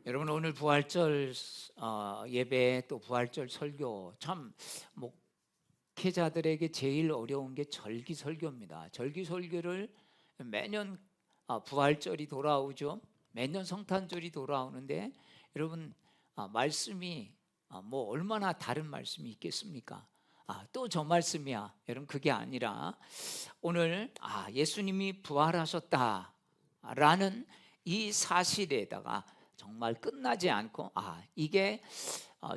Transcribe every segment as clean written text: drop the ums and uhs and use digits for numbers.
여러분, 오늘 부활절 예배 또 부활절 설교, 참 목회자들에게 제일 어려운 게 절기 설교입니다. 절기 설교를 매년 부활절이 돌아오죠. 매년 성탄절이 돌아오는데 여러분, 말씀이 얼마나 다른 말씀이 있겠습니까? 또 저 말씀이야. 여러분, 그게 아니라 오늘 예수님이 부활하셨다라는 이 사실에다가 정말 끝나지 않고 이게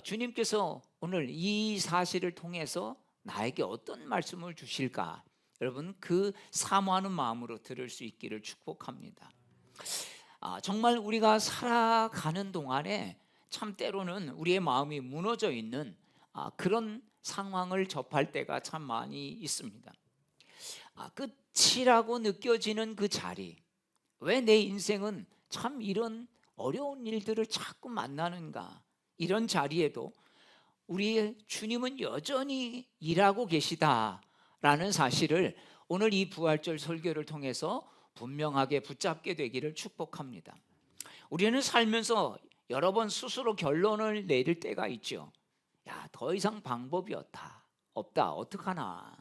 주님께서 오늘 이 사실을 통해서 나에게 어떤 말씀을 주실까, 여러분 그 사모하는 마음으로 들을 수 있기를 축복합니다. 정말 우리가 살아가는 동안에 참 때로는 우리의 마음이 무너져 있는 그런 상황을 접할 때가 참 많이 있습니다. 끝이라고 느껴지는 그 자리, 왜 내 인생은 참 이런 어려운 일들을 자꾸 만나는가, 이런 자리에도 우리 주님은 여전히 일하고 계시다라는 사실을 오늘 이 부활절 설교를 통해서 분명하게 붙잡게 되기를 축복합니다. 우리는 살면서 여러 번 스스로 결론을 내릴 때가 있죠. 더 이상 방법이 없다, 어떡하나.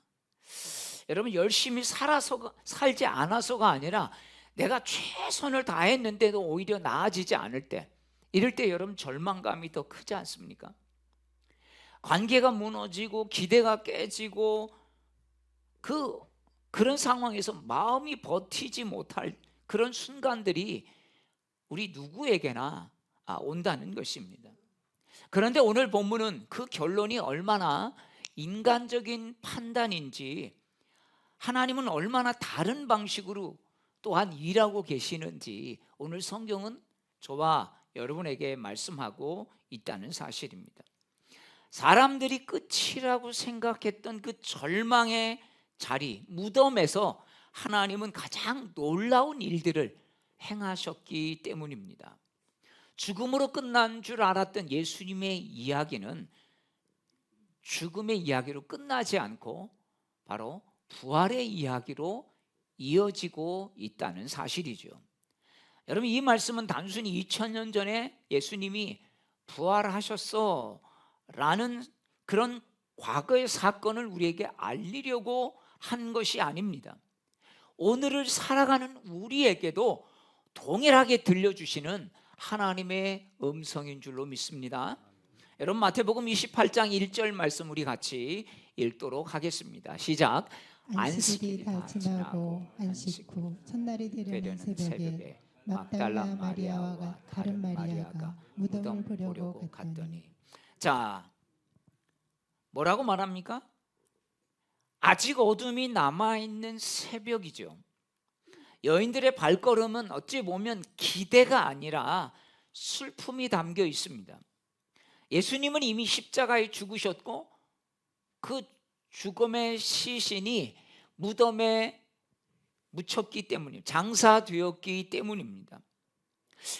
여러분, 열심히 살지 않아서가 아니라 내가 최선을 다했는데도 오히려 나아지지 않을 때, 이럴 때 여러분 절망감이 더 크지 않습니까? 관계가 무너지고 기대가 깨지고 그런 상황에서 마음이 버티지 못할 그런 순간들이 우리 누구에게나 온다는 것입니다. 그런데 오늘 본문은 그 결론이 얼마나 인간적인 판단인지, 하나님은 얼마나 다른 방식으로 또한 일하고 계시는지 오늘 성경은 저와 여러분에게 말씀하고 있다는 사실입니다. 사람들이 끝이라고 생각했던 그 절망의 자리, 무덤에서 하나님은 가장 놀라운 일들을 행하셨기 때문입니다. 죽음으로 끝난 줄 알았던 예수님의 이야기는 죽음의 이야기로 끝나지 않고 바로 부활의 이야기로 이어지고 있다는 사실이죠. 여러분, 이 말씀은 단순히 2000년 전에 예수님이 부활하셨어 라는 그런 과거의 사건을 우리에게 알리려고 한 것이 아닙니다. 오늘을 살아가는 우리에게도 동일하게 들려주시는 하나님의 음성인 줄로 믿습니다. 여러분, 마태복음 28장 1절 말씀 우리 같이 읽도록 하겠습니다. 시작. 안식일이 다 지나고 안식 후 첫날이 되려는 새벽에 막달라 마리아와 다른 마리아가 무덤을 보려고 갔더니. 자, 뭐라고 말합니까? 아직 어둠이 남아있는 새벽이죠. 여인들의 발걸음은 어찌 보면 기대가 아니라 슬픔이 담겨 있습니다. 예수님은 이미 십자가에 죽으셨고 그 죽음의 시신이 무덤에 묻혔기 때문입니다. 장사되었기 때문입니다.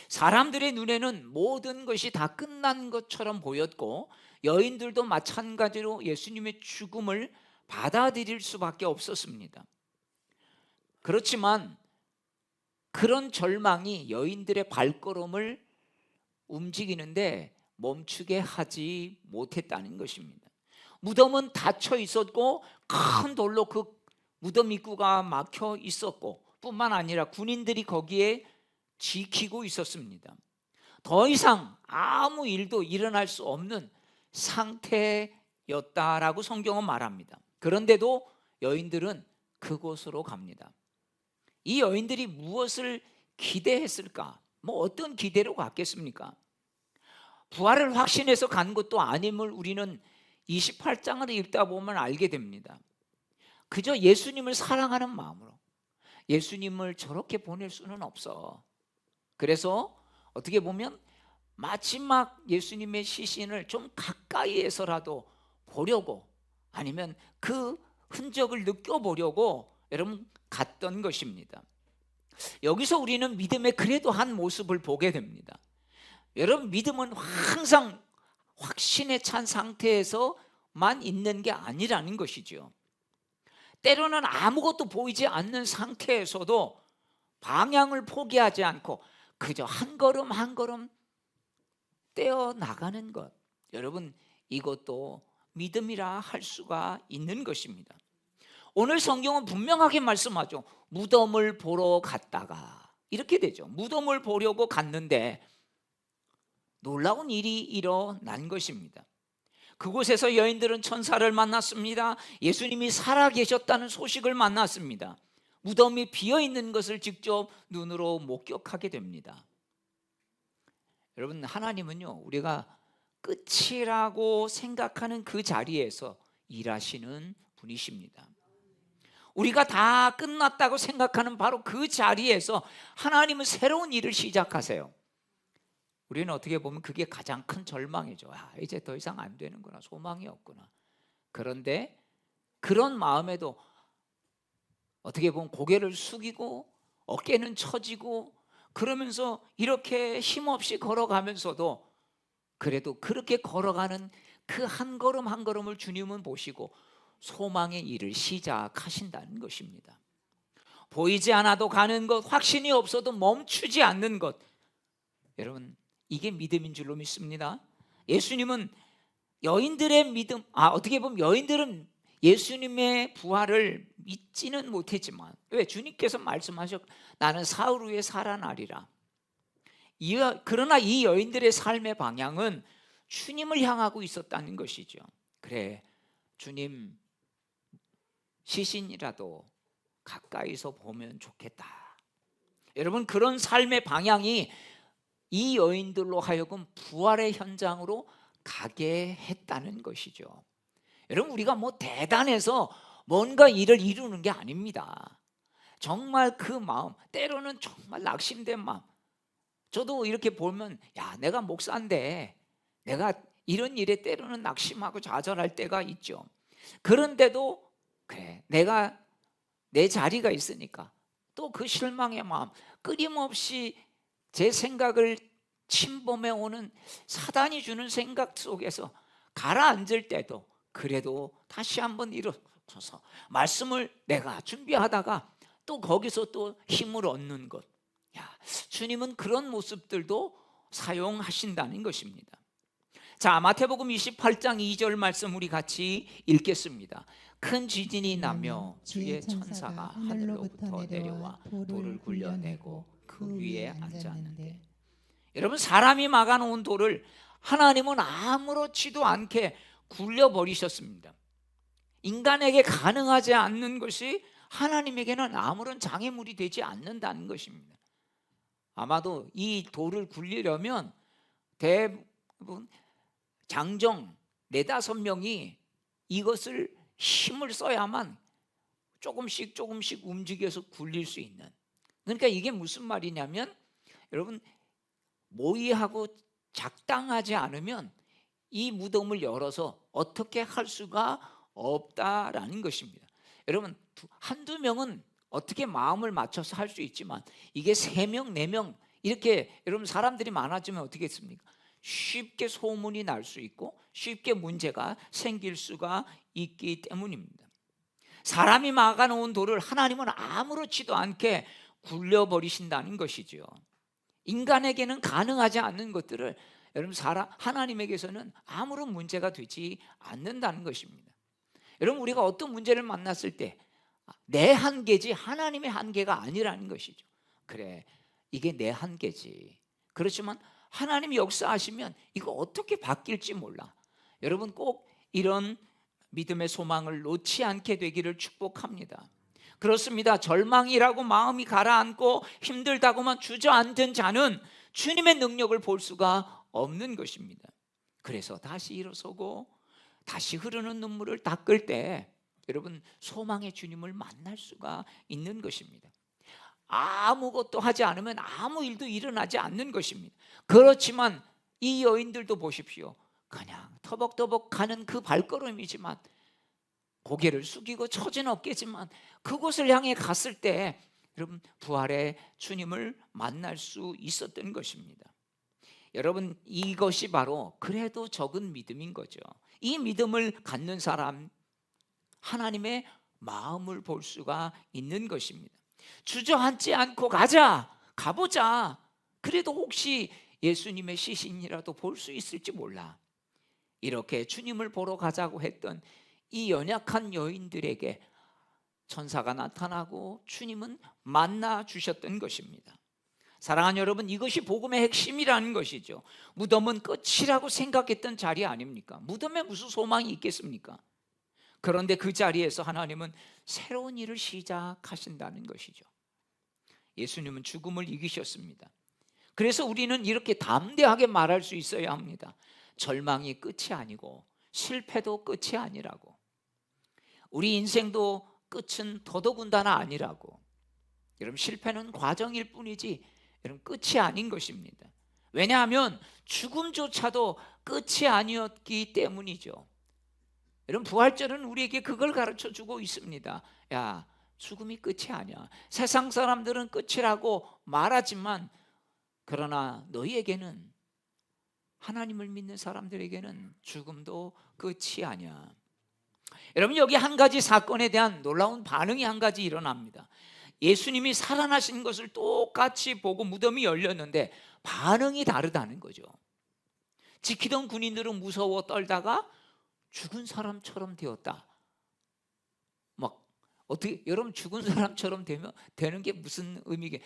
사람들의 눈에는 모든 것이 다 끝난 것처럼 보였고 여인들도 마찬가지로 예수님의 죽음을 받아들일 수밖에 없었습니다. 그렇지만 그런 절망이 여인들의 발걸음을 움직이는데 멈추게 하지 못했다는 것입니다. 무덤은 닫혀 있었고 큰 돌로 그 무덤 입구가 막혀 있었고 뿐만 아니라 군인들이 거기에 지키고 있었습니다. 더 이상 아무 일도 일어날 수 없는 상태였다라고 성경은 말합니다. 그런데도 여인들은 그곳으로 갑니다. 이 여인들이 무엇을 기대했을까? 어떤 기대로 갔겠습니까? 부활을 확신해서 간 것도 아님을 우리는 28장을 읽다 보면 알게 됩니다. 그저 예수님을 사랑하는 마음으로, 예수님을 저렇게 보낼 수는 없어. 그래서 어떻게 보면 마지막 예수님의 시신을 좀 가까이에서라도 보려고, 아니면 그 흔적을 느껴보려고 여러분 갔던 것입니다. 여기서 우리는 믿음의 그래도 한 모습을 보게 됩니다. 여러분, 믿음은 항상 확신에 찬 상태에서만 있는 게 아니라는 것이죠. 때로는 아무것도 보이지 않는 상태에서도 방향을 포기하지 않고 그저 한 걸음 한 걸음 떼어 나가는 것, 여러분 이것도 믿음이라 할 수가 있는 것입니다. 오늘 성경은 분명하게 말씀하죠. 무덤을 보러 갔다가 이렇게 되죠. 무덤을 보려고 갔는데 놀라운 일이 일어난 것입니다. 그곳에서 여인들은 천사를 만났습니다. 예수님이 살아계셨다는 소식을 만났습니다. 무덤이 비어있는 것을 직접 눈으로 목격하게 됩니다. 여러분, 하나님은요, 우리가 끝이라고 생각하는 그 자리에서 일하시는 분이십니다. 우리가 다 끝났다고 생각하는 바로 그 자리에서 하나님은 새로운 일을 시작하세요. 우리는 어떻게 보면 그게 가장 큰 절망이죠. 이제 더 이상 안 되는구나, 소망이 없구나. 그런데 그런 마음에도 어떻게 보면 고개를 숙이고 어깨는 처지고 그러면서 이렇게 힘없이 걸어가면서도 그래도 그렇게 걸어가는 그 한 걸음 한 걸음을 주님은 보시고 소망의 일을 시작하신다는 것입니다. 보이지 않아도 가는 것, 확신이 없어도 멈추지 않는 것, 여러분 이게 믿음인 줄로 믿습니다. 예수님은 여인들의 믿음, 어떻게 보면 여인들은 예수님의 부활을 믿지는 못했지만, 왜? 주님께서 말씀하셨, 나는 사흘 후에 살아나리라. 그러나 이 여인들의 삶의 방향은 주님을 향하고 있었다는 것이죠. 그래, 주님 시신이라도 가까이서 보면 좋겠다. 여러분, 그런 삶의 방향이 이 여인들로 하여금 부활의 현장으로 가게 했다는 것이죠. 여러분, 우리가 뭐 대단해서 뭔가 일을 이루는 게 아닙니다. 정말 그 마음, 때로는 정말 낙심된 마음. 저도 이렇게 보면, 내가 목사인데 내가 이런 일에 때로는 낙심하고 좌절할 때가 있죠. 그런데도 그래, 내가 내 자리가 있으니까 또 그 실망의 마음, 끊임없이 제 생각을 침범해 오는 사단이 주는 생각 속에서 가라앉을 때도 그래도 다시 한번 일어서서 말씀을 내가 준비하다가 또 거기서 또 힘을 얻는 것, 주님은 그런 모습들도 사용하신다는 것입니다. 자, 마태복음 28장 2절 말씀 우리 같이 읽겠습니다. 큰 지진이 나며 주의 천사가 하늘로부터 내려와 돌을 굴려내고 그 위에 앉았는데, 여러분, 사람이 막아놓은 돌을 하나님은 아무렇지도 않게 굴려버리셨습니다. 인간에게 가능하지 않는 것이 하나님에게는 아무런 장애물이 되지 않는다는 것입니다. 아마도 이 돌을 굴리려면 대부분 장정 4-5명이 이것을 힘을 써야만 조금씩 움직여서 굴릴 수 있는, 그러니까 이게 무슨 말이냐면, 여러분, 모의하고 작당하지 않으면 이 무덤을 열어서 어떻게 할 수가 없다라는 것입니다. 여러분, 1-2명은 어떻게 마음을 맞춰서 할 수 있지만 이게 3명, 4명 이렇게 여러분 사람들이 많아지면 어떻게 했습니까? 쉽게 소문이 날 수 있고 쉽게 문제가 생길 수가 있기 때문입니다. 사람이 막아놓은 돌을 하나님은 아무렇지도 않게 굴려버리신다는 것이죠. 인간에게는 가능하지 않는 것들을 여러분 하나님에게서는 아무런 문제가 되지 않는다는 것입니다. 여러분, 우리가 어떤 문제를 만났을 때 내 한계지 하나님의 한계가 아니라는 것이죠. 그래, 이게 내 한계지. 그렇지만 하나님이 역사하시면 이거 어떻게 바뀔지 몰라. 여러분, 꼭 이런 믿음의 소망을 놓지 않게 되기를 축복합니다. 그렇습니다. 절망이라고 마음이 가라앉고 힘들다고만 주저앉은 자는 주님의 능력을 볼 수가 없는 것입니다. 그래서 다시 일어서고 다시 흐르는 눈물을 닦을 때 여러분, 소망의 주님을 만날 수가 있는 것입니다. 아무것도 하지 않으면 아무 일도 일어나지 않는 것입니다. 그렇지만 이 여인들도 보십시오. 그냥 터벅터벅 가는 그 발걸음이지만, 고개를 숙이고 처진 어깨지만 그곳을 향해 갔을 때 여러분, 부활의 주님을 만날 수 있었던 것입니다. 여러분, 이것이 바로 그래도 적은 믿음인 거죠. 이 믿음을 갖는 사람, 하나님의 마음을 볼 수가 있는 것입니다. 주저앉지 않고 가보자. 그래도 혹시 예수님의 시신이라도 볼 수 있을지 몰라. 이렇게 주님을 보러 가자고 했던 이 연약한 여인들에게 천사가 나타나고 주님은 만나 주셨던 것입니다. 사랑하는 여러분, 이것이 복음의 핵심이라는 것이죠. 무덤은 끝이라고 생각했던 자리 아닙니까? 무덤에 무슨 소망이 있겠습니까? 그런데 그 자리에서 하나님은 새로운 일을 시작하신다는 것이죠. 예수님은 죽음을 이기셨습니다. 그래서 우리는 이렇게 담대하게 말할 수 있어야 합니다. 절망이 끝이 아니고 실패도 끝이 아니라고. 우리 인생도 끝은 더더군다나 아니라고. 여러분, 실패는 과정일 뿐이지 여러분 끝이 아닌 것입니다. 왜냐하면 죽음조차도 끝이 아니었기 때문이죠. 여러분, 부활절은 우리에게 그걸 가르쳐 주고 있습니다. 야, 죽음이 끝이 아니야. 세상 사람들은 끝이라고 말하지만 그러나 너희에게는, 하나님을 믿는 사람들에게는 죽음도 끝이 아니야. 여러분, 여기 한 가지 사건에 대한 놀라운 반응이 한 가지 일어납니다. 예수님이 살아나신 것을 똑같이 보고 무덤이 열렸는데 반응이 다르다는 거죠. 지키던 군인들은 무서워 떨다가 죽은 사람처럼 되었다. 막 어떻게, 여러분, 죽은 사람처럼 되는 게 무슨 의미게?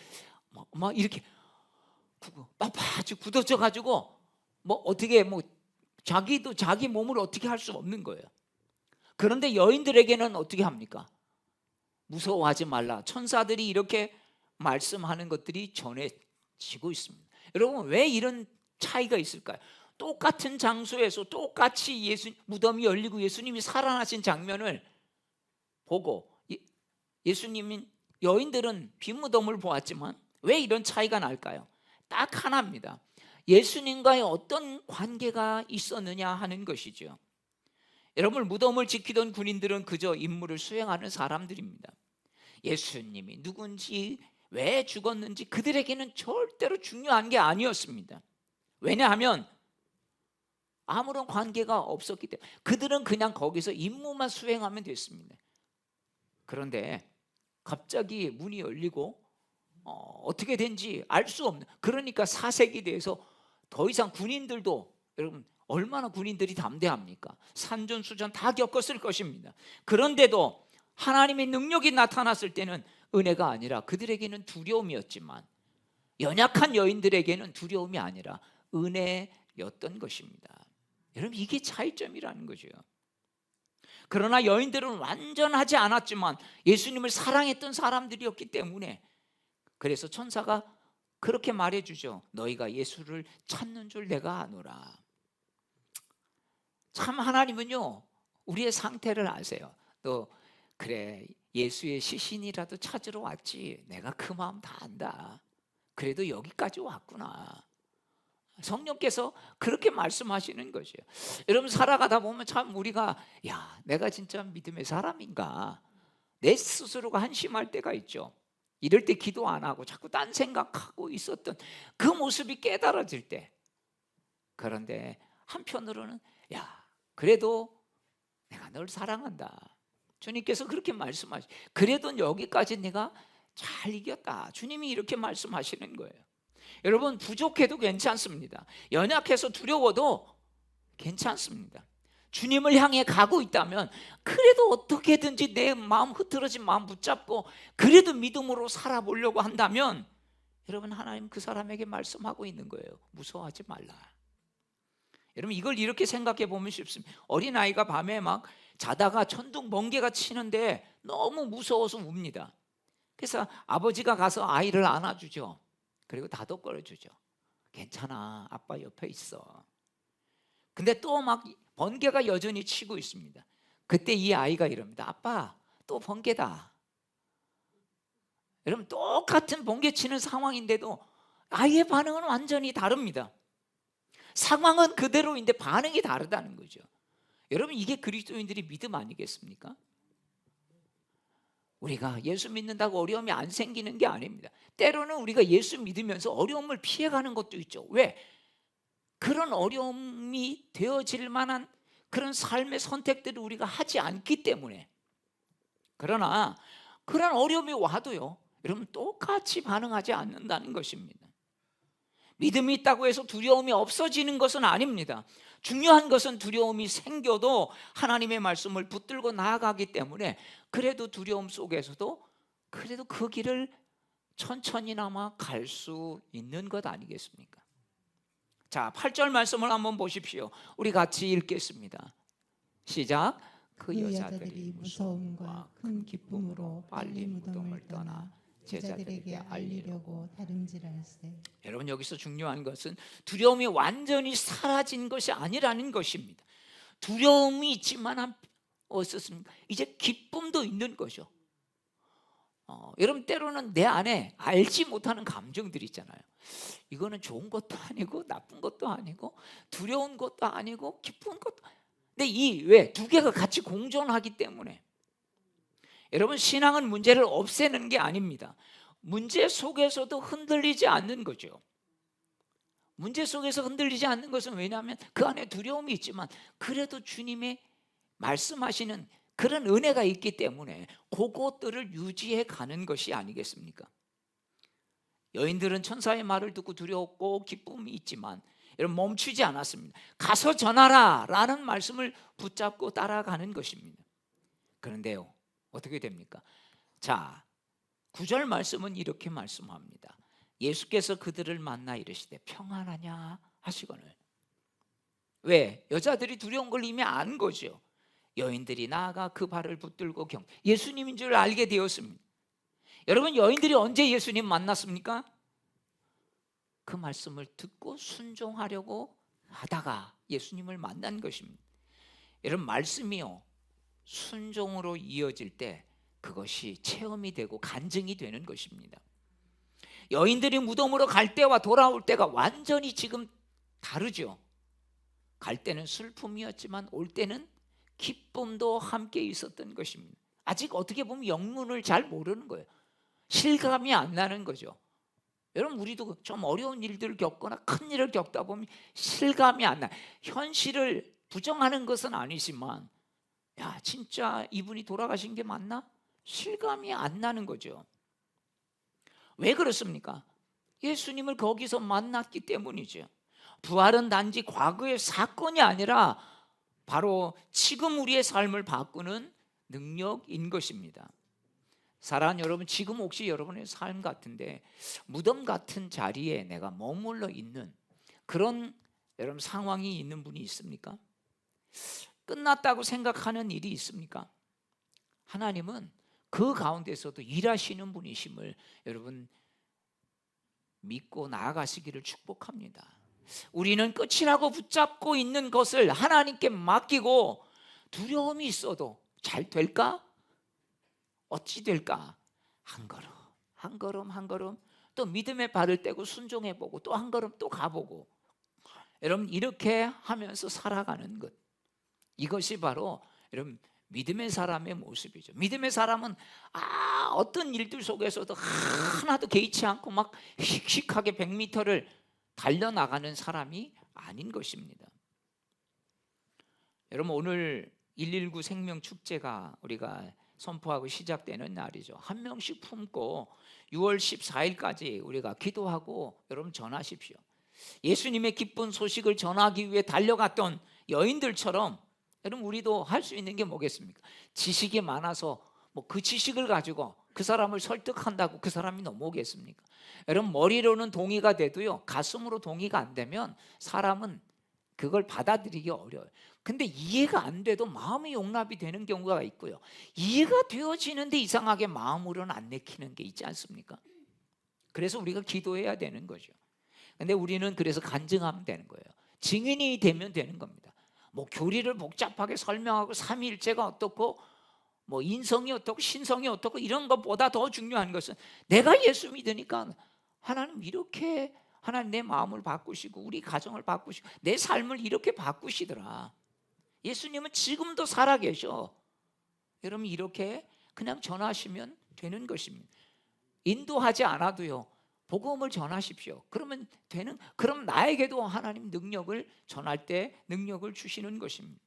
막 이렇게 빳빳이 굳어져 가지고 뭐 어떻게 자기도 자기 몸을 어떻게 할 수 없는 거예요. 그런데 여인들에게는 어떻게 합니까? 무서워하지 말라. 천사들이 이렇게 말씀하는 것들이 전해지고 있습니다. 여러분, 왜 이런 차이가 있을까요? 똑같은 장소에서 똑같이 무덤이 열리고 예수님이 살아나신 장면을 보고 예수님인 여인들은 빈 무덤을 보았지만 왜 이런 차이가 날까요? 딱 하나입니다. 예수님과의 어떤 관계가 있었느냐 하는 것이죠. 여러분, 무덤을 지키던 군인들은 그저 임무를 수행하는 사람들입니다. 예수님이 누군지, 왜 죽었는지 그들에게는 절대로 중요한 게 아니었습니다. 왜냐하면 아무런 관계가 없었기 때문에 그들은 그냥 거기서 임무만 수행하면 됐습니다. 그런데 갑자기 문이 열리고 어떻게 된지 알 수 없는, 그러니까 사색이 돼서 더 이상 군인들도, 여러분, 얼마나 군인들이 담대합니까? 산전수전 다 겪었을 것입니다. 그런데도 하나님의 능력이 나타났을 때는 은혜가 아니라 그들에게는 두려움이었지만 연약한 여인들에게는 두려움이 아니라 은혜였던 것입니다. 여러분, 이게 차이점이라는 거죠. 그러나 여인들은 완전하지 않았지만 예수님을 사랑했던 사람들이었기 때문에, 그래서 천사가 그렇게 말해주죠. 너희가 예수를 찾는 줄 내가 아노라. 참, 하나님은요 우리의 상태를 아세요. 또 그래, 예수의 시신이라도 찾으러 왔지, 내가 그 마음 다 안다. 그래도 여기까지 왔구나. 성령께서 그렇게 말씀하시는 것이에요. 여러분, 살아가다 보면 참 우리가, 야, 내가 진짜 믿음의 사람인가, 내 스스로가 한심할 때가 있죠. 이럴 때 기도 안 하고 자꾸 딴 생각하고 있었던 그 모습이 깨달아질 때, 그런데 한편으로는 야, 그래도 내가 널 사랑한다. 주님께서 그렇게 말씀하시, 그래도 여기까지 내가 잘 이겼다. 주님이 이렇게 말씀하시는 거예요. 여러분, 부족해도 괜찮습니다. 연약해서 두려워도 괜찮습니다. 주님을 향해 가고 있다면 그래도 어떻게든지 내 마음, 흐트러진 마음 붙잡고 그래도 믿음으로 살아보려고 한다면, 여러분, 하나님 그 사람에게 말씀하고 있는 거예요. 무서워하지 말라. 여러분, 이걸 이렇게 생각해 보면 쉽습니다. 어린아이가 밤에 막 자다가 천둥 번개가 치는데 너무 무서워서 웁니다. 그래서 아버지가 가서 아이를 안아주죠. 그리고 다독거려주죠. 괜찮아, 아빠 옆에 있어. 근데 또 막 번개가 여전히 치고 있습니다. 그때 이 아이가 이럽니다. 아빠, 또 번개다. 여러분, 똑같은 번개 치는 상황인데도 아이의 반응은 완전히 다릅니다. 상황은 그대로인데 반응이 다르다는 거죠. 여러분, 이게 그리스도인들이 믿음 아니겠습니까? 우리가 예수 믿는다고 어려움이 안 생기는 게 아닙니다. 때로는 우리가 예수 믿으면서 어려움을 피해가는 것도 있죠. 왜? 그런 어려움이 되어질 만한 그런 삶의 선택들을 우리가 하지 않기 때문에. 그러나 그런 어려움이 와도요, 여러분, 똑같이 반응하지 않는다는 것입니다. 믿음이 있다고 해서 두려움이 없어지는 것은 아닙니다. 중요한 것은 두려움이 생겨도 하나님의 말씀을 붙들고 나아가기 때문에 그래도 두려움 속에서도 그래도 그 길을 천천히나마 갈 수 있는 것 아니겠습니까? 자, 8절 말씀을 한번 보십시오. 우리 같이 읽겠습니다. 시작. 그 여자들이 무서움과 큰 기쁨으로 빨리 무덤을 떠나 제자들에게 알리려고 다름질할세. 여러분, 여기서 중요한 것은 두려움이 완전히 사라진 것이 아니라는 것입니다. 두려움이 있지만 어떻습니까? 이제 기쁨도 있는 거죠. 여러분, 때로는 내 안에 알지 못하는 감정들이 있잖아요. 이거는 좋은 것도 아니고 나쁜 것도 아니고 두려운 것도 아니고 기쁜 것도. 근데 왜 두 개가 같이 공존하기 때문에 여러분, 신앙은 문제를 없애는 게 아닙니다. 문제 속에서도 흔들리지 않는 거죠. 문제 속에서 흔들리지 않는 것은 왜냐하면 그 안에 두려움이 있지만 그래도 주님의 말씀하시는 그런 은혜가 있기 때문에 그것들을 유지해 가는 것이 아니겠습니까? 여인들은 천사의 말을 듣고 두려웠고 기쁨이 있지만 여러분, 멈추지 않았습니다. 가서 전하라 라는 말씀을 붙잡고 따라가는 것입니다. 그런데요, 어떻게 됩니까? 자, 9절 말씀은 이렇게 말씀합니다. 예수께서 그들을 만나 이르시되 평안하냐 하시거늘. 왜? 여자들이 두려운 걸 이미 안 거죠. 여인들이 나아가 그 발을 붙들고 예수님인 줄 알게 되었습니다. 여러분, 여인들이 언제 예수님 만났습니까? 그 말씀을 듣고 순종하려고 하다가 예수님을 만난 것입니다. 여러분, 말씀이요, 순종으로 이어질 때 그것이 체험이 되고 간증이 되는 것입니다. 여인들이 무덤으로 갈 때와 돌아올 때가 완전히 지금 다르죠. 갈 때는 슬픔이었지만 올 때는 기쁨도 함께 있었던 것입니다. 아직 어떻게 보면 영문을 잘 모르는 거예요. 실감이 안 나는 거죠. 여러분, 우리도 좀 어려운 일들을 겪거나 큰 일을 겪다 보면 실감이 안 나. 현실을 부정하는 것은 아니지만 야, 진짜 이분이 돌아가신 게 맞나? 실감이 안 나는 거죠. 왜 그렇습니까? 예수님을 거기서 만났기 때문이죠. 부활은 단지 과거의 사건이 아니라 바로 지금 우리의 삶을 바꾸는 능력인 것입니다. 사랑하는 여러분, 지금 혹시 여러분의 삶 같은데 무덤 같은 자리에 내가 머물러 있는 그런 여러분 상황이 있는 분이 있습니까? 끝났다고 생각하는 일이 있습니까? 하나님은 그 가운데서도 일하시는 분이심을 여러분 믿고 나아가시기를 축복합니다. 우리는 끝이라고 붙잡고 있는 것을 하나님께 맡기고 두려움이 있어도 잘 될까? 어찌 될까? 한 걸음 한 걸음 한 걸음 또 믿음의 발을 떼고 순종해보고 또 한 걸음 또 가보고 여러분, 이렇게 하면서 살아가는 것, 이것이 바로 여러분 믿음의 사람의 모습이죠. 믿음의 사람은 어떤 일들 속에서도 하나도 개의치 않고 막 씩씩하게 100m를 달려나가는 사람이 아닌 것입니다. 여러분, 오늘 119 생명축제가 우리가 선포하고 시작되는 날이죠. 한 명씩 품고 6월 14일까지 우리가 기도하고 여러분 전하십시오. 예수님의 기쁜 소식을 전하기 위해 달려갔던 여인들처럼 여러분, 우리도 할 수 있는 게 뭐겠습니까? 지식이 많아서 그 지식을 가지고 그 사람을 설득한다고 그 사람이 넘어오겠습니까? 여러분, 머리로는 동의가 돼도요, 가슴으로 동의가 안 되면 사람은 그걸 받아들이기 어려워요. 근데 이해가 안 돼도 마음의 용납이 되는 경우가 있고요, 이해가 되어지는데 이상하게 마음으로는 안 내키는 게 있지 않습니까? 그래서 우리가 기도해야 되는 거죠. 근데 우리는 그래서 간증하면 되는 거예요. 증인이 되면 되는 겁니다. 교리를 복잡하게 설명하고 삼위일체가 어떻고 인성이 어떻고 신성이 어떻고 이런 것보다 더 중요한 것은 내가 예수 믿으니까 하나님 이렇게 하나님 내 마음을 바꾸시고 우리 가정을 바꾸시고 내 삶을 이렇게 바꾸시더라. 예수님은 지금도 살아계셔. 여러분, 이렇게 그냥 전하시면 되는 것입니다. 인도하지 않아도요, 복음을 전하십시오. 그러면 되는. 그럼 나에게도 하나님 능력을 전할 때 능력을 주시는 것입니다.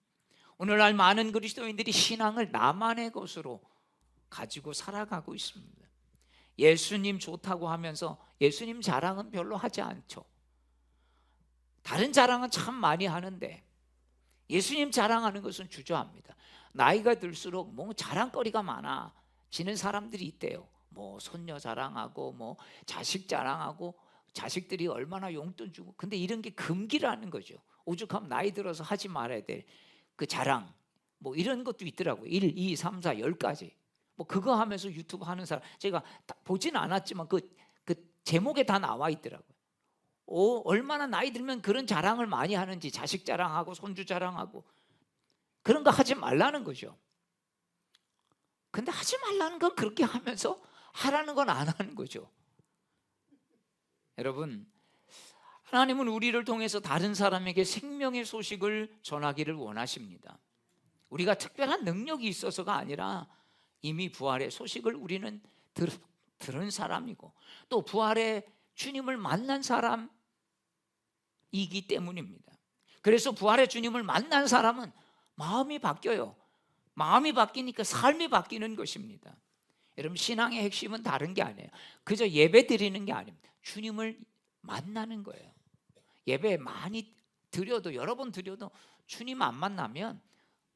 오늘날 많은 그리스도인들이 신앙을 나만의 것으로 가지고 살아가고 있습니다. 예수님 좋다고 하면서 예수님 자랑은 별로 하지 않죠. 다른 자랑은 참 많이 하는데 예수님 자랑하는 것은 주저합니다. 나이가 들수록 뭐 자랑거리가 많아지는 사람들이 있대요. 뭐 손녀 자랑하고 뭐 자식 자랑하고 자식들이 얼마나 용돈 주고, 근데 이런 게 금기라는 거죠. 오죽하면 나이 들어서 하지 말아야 될 그 자랑 뭐 이런 것도 있더라고요. 1, 2, 3, 4, 10가지 뭐 그거 하면서 유튜브 하는 사람 제가 보지는 않았지만 그 제목에 다 나와 있더라고요. 얼마나 나이 들면 그런 자랑을 많이 하는지, 자식 자랑하고 손주 자랑하고 그런 거 하지 말라는 거죠. 근데 하지 말라는 건 그렇게 하면서 하라는 건 안 하는 거죠. 여러분, 하나님은 우리를 통해서 다른 사람에게 생명의 소식을 전하기를 원하십니다. 우리가 특별한 능력이 있어서가 아니라 이미 부활의 소식을 우리는 들은 사람이고 또 부활의 주님을 만난 사람이기 때문입니다. 그래서 부활의 주님을 만난 사람은 마음이 바뀌어요. 마음이 바뀌니까 삶이 바뀌는 것입니다. 여러분, 신앙의 핵심은 다른 게 아니에요. 그저 예배 드리는 게 아닙니다. 주님을 만나는 거예요. 예배 많이 드려도, 여러 번 드려도 주님 안 만나면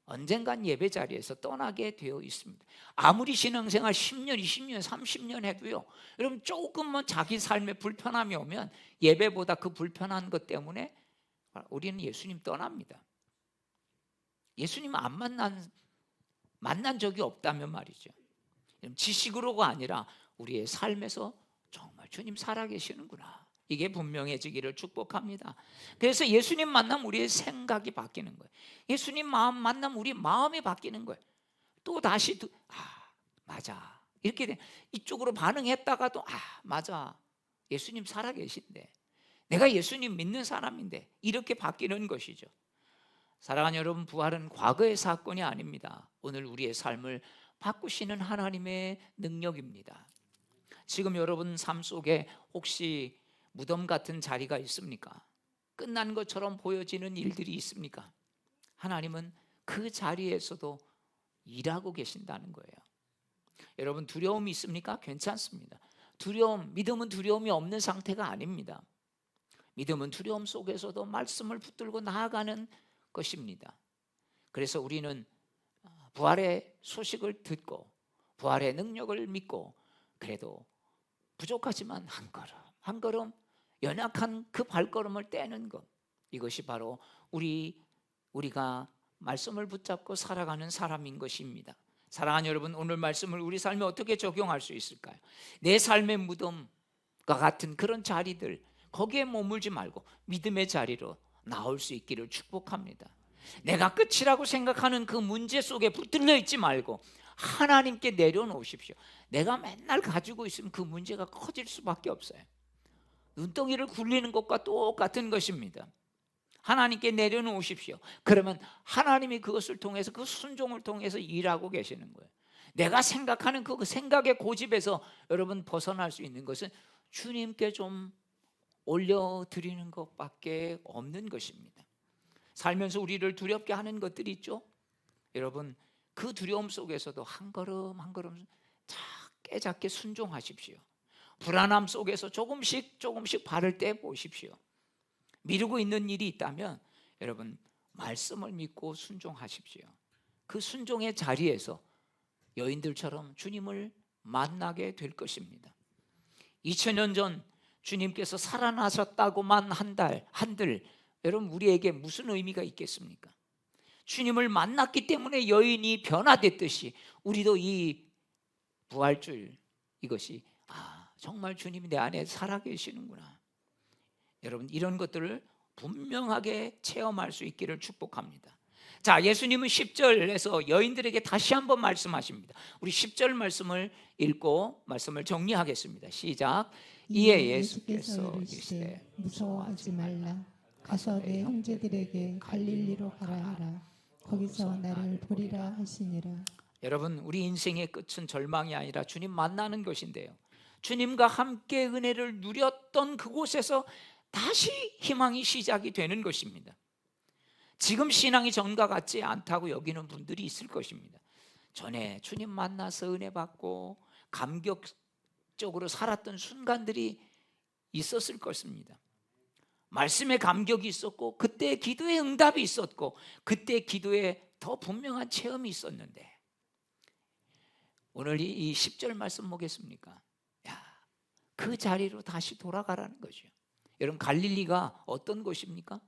언젠간 예배 자리에서 떠나게 되어 있습니다. 아무리 신앙생활 10년, 20년, 30년 해도요, 여러분 조금만 자기 삶에 불편함이 오면 예배보다 그 불편한 것 때문에 우리는 예수님 떠납니다. 예수님 안 만난 적이 없다면 말이죠. 지식으로가 아니라 우리의 삶에서 정말 주님 살아계시는구나, 이게 분명해지기를 축복합니다. 그래서 예수님 만나면 우리의 생각이 바뀌는 거예요. 예수님 마음 만나면 우리 마음이 바뀌는 거예요. 또 다시 맞아 이렇게 돼. 이쪽으로 반응했다가도 맞아, 예수님 살아계신데, 내가 예수님 믿는 사람인데, 이렇게 바뀌는 것이죠. 사랑하는 여러분, 부활은 과거의 사건이 아닙니다. 오늘 우리의 삶을 바꾸시는 하나님의 능력입니다. 지금 여러분 삶 속에 혹시 무덤 같은 자리가 있습니까? 끝난 것처럼 보여지는 일들이 있습니까? 하나님은 그 자리에서도 일하고 계신다는 거예요. 여러분, 두려움이 있습니까? 괜찮습니다. 믿음은 두려움이 없는 상태가 아닙니다. 믿음은 두려움 속에서도 말씀을 붙들고 나아가는 것입니다. 그래서 우리는 부활의 소식을 듣고 부활의 능력을 믿고, 그래도 부족하지만 한 걸음 연약한 그 발걸음을 떼는 것, 이것이 바로 우리가 말씀을 붙잡고 살아가는 사람인 것입니다. 사랑하는 여러분, 오늘 말씀을 우리 삶에 어떻게 적용할 수 있을까요? 내 삶의 무덤과 같은 그런 자리들, 거기에 머물지 말고 믿음의 자리로 나올 수 있기를 축복합니다. 내가 끝이라고 생각하는 그 문제 속에 붙들려 있지 말고 하나님께 내려놓으십시오. 내가 맨날 가지고 있으면 그 문제가 커질 수밖에 없어요. 눈덩이를 굴리는 것과 똑같은 것입니다. 하나님께 내려놓으십시오. 그러면 하나님이 그것을 통해서, 그 순종을 통해서 일하고 계시는 거예요. 내가 생각하는 그 생각의 고집에서 여러분 벗어날 수 있는 것은 주님께 좀 올려드리는 것밖에 없는 것입니다. 살면서 우리를 두렵게 하는 것들이 있죠. 여러분, 그 두려움 속에서도 한 걸음 한 걸음 작게 순종하십시오. 불안함 속에서 조금씩 발을 떼보십시오. 미루고 있는 일이 있다면 여러분, 말씀을 믿고 순종하십시오. 그 순종의 자리에서 여인들처럼 주님을 만나게 될 것입니다. 2000년 전 주님께서 살아나셨다고만 한들 여러분, 우리에게 무슨 의미가 있겠습니까? 주님을 만났기 때문에 여인이 변화됐듯이 우리도 이 부활줄, 이것이 정말 주님이 내 안에 살아계시는구나, 여러분, 이런 것들을 분명하게 체험할 수 있기를 축복합니다. 자, 예수님은 10절에서 여인들에게 다시 한번 말씀하십니다. 우리 10절 말씀을 읽고 말씀을 정리하겠습니다. 시작. 이에 예수께서 이르시되 무서워하지 말라. 가서 내 형제들에게 갈릴리로 가라 하라. 거기서 나를 보리라 하시니라. 여러분, 우리 인생의 끝은 절망이 아니라 주님 만나는 것인데요, 주님과 함께 은혜를 누렸던 그곳에서 다시 희망이 시작이 되는 것입니다. 지금 신앙이 전과 같지 않다고 여기는 분들이 있을 것입니다. 전에 주님 만나서 은혜 받고 감격적으로 살았던 순간들이 있었을 것입니다. 말씀에 감격이 있었고, 그때 기도에 응답이 있었고, 그때 기도에 더 분명한 체험이 있었는데, 오늘 이 10절 말씀 보겠습니까? 야, 그 자리로 다시 돌아가라는 거죠. 여러분, 갈릴리가 어떤 곳입니까?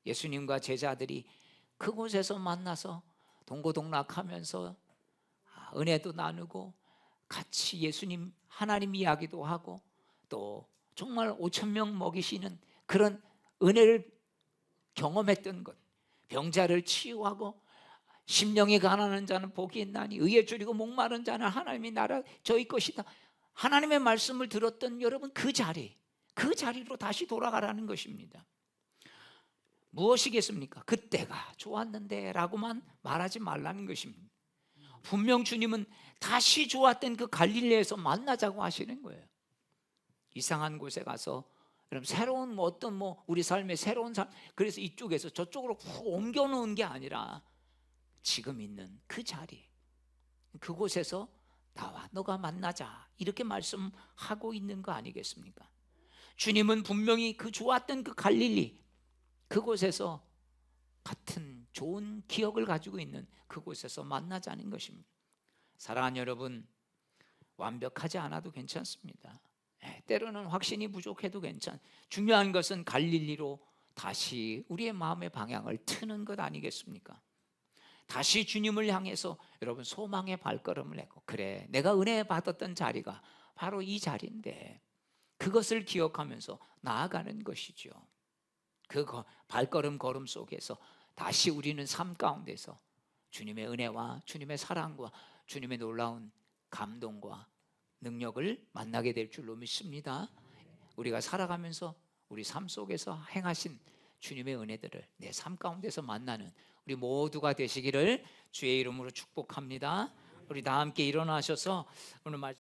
예수님과 제자들이 그곳에서 만나서 동고동락하면서 은혜도 나누고 같이 예수님 하나님 이야기도 하고, 또 정말 5천 명 먹이시는 그런 은혜를 경험했던 것, 병자를 치유하고 심령이 가난한 자는 복이 있나니 의에 줄이고 목마른 자는 하나님의 나라 저희 것이다. 하나님의 말씀을 들었던 여러분, 그 자리로 다시 돌아가라는 것입니다. 무엇이겠습니까? 그때가 좋았는데 라고만 말하지 말라는 것입니다. 분명 주님은 다시 좋았던 그 갈릴리에서 만나자고 하시는 거예요. 이상한 곳에 가서 여러분, 새로운 어떤 우리 삶의 새로운 삶, 그래서 이쪽에서 저쪽으로 훅 옮겨 놓은 게 아니라 지금 있는 그 자리, 그곳에서 나와 너가 만나자, 이렇게 말씀하고 있는 거 아니겠습니까? 주님은 분명히 그 좋았던 그 갈릴리, 그곳에서 같은 좋은 기억을 가지고 있는 그곳에서 만나자는 것입니다. 사랑하는 여러분, 완벽하지 않아도 괜찮습니다. 때로는 확신이 부족해도 중요한 것은 갈릴리로 다시 우리의 마음의 방향을 트는 것 아니겠습니까? 다시 주님을 향해서 여러분 소망의 발걸음을 내고, 그래, 내가 은혜 받았던 자리가 바로 이 자리인데, 그것을 기억하면서 나아가는 것이죠. 그 발걸음 걸음 속에서 다시 우리는 삶 가운데서 주님의 은혜와 주님의 사랑과 주님의 놀라운 감동과 능력을 만나게 될 줄로 믿습니다. 우리가 살아가면서 우리 삶 속에서 행하신 주님의 은혜들을 내 삶 가운데서 만나는 우리 모두가 되시기를 주의 이름으로 축복합니다. 우리 다 함께 일어나셔서 오늘 말씀